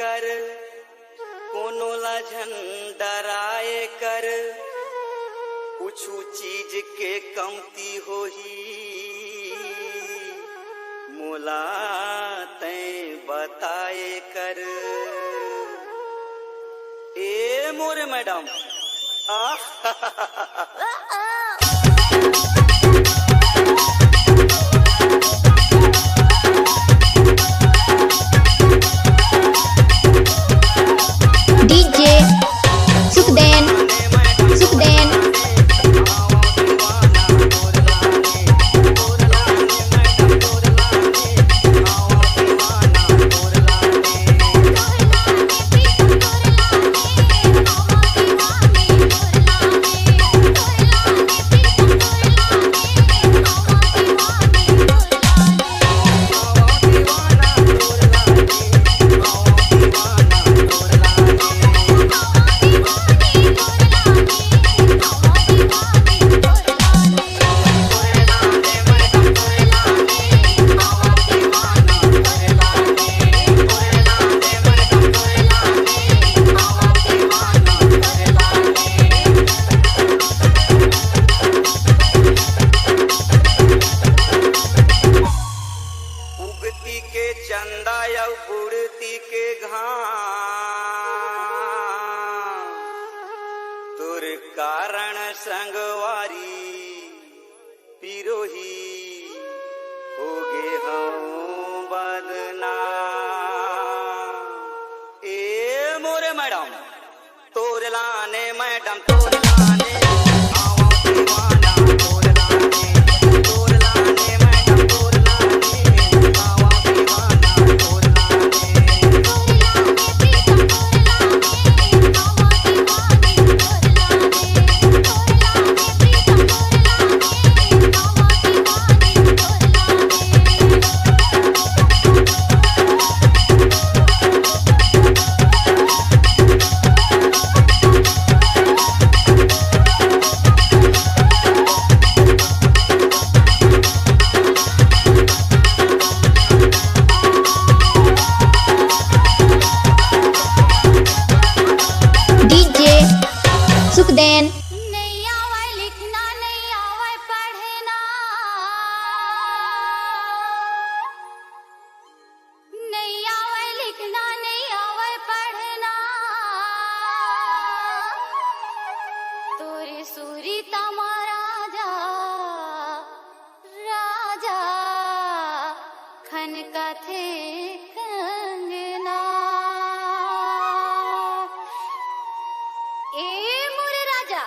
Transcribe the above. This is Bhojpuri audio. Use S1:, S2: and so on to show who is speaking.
S1: कर कोनो ला झंडराए कर कुछु चीज के कमती होही मोला तैं बताए कर। ए मोरे मैडम
S2: डीजे सुखदेन सुखदेन के चंदा या बुड़ती के घाम तुर कारण संगवारी पिरोही हो गे हम बदनाम। ए मोरे मैडम तोर लाने मैडम तोर लाने आवा दीवाना तोर लाने मैडम तोर लाने आवा दीवाना तोर लाने। डीजे सुखदेन
S3: नहीं आवे लिखना नहीं आवे पढ़ना नहीं आवे लिखना नहीं आवे पढ़ना तोरे सूरी तमा राजा राजा खन कथे कंगना। ए मोरे राजा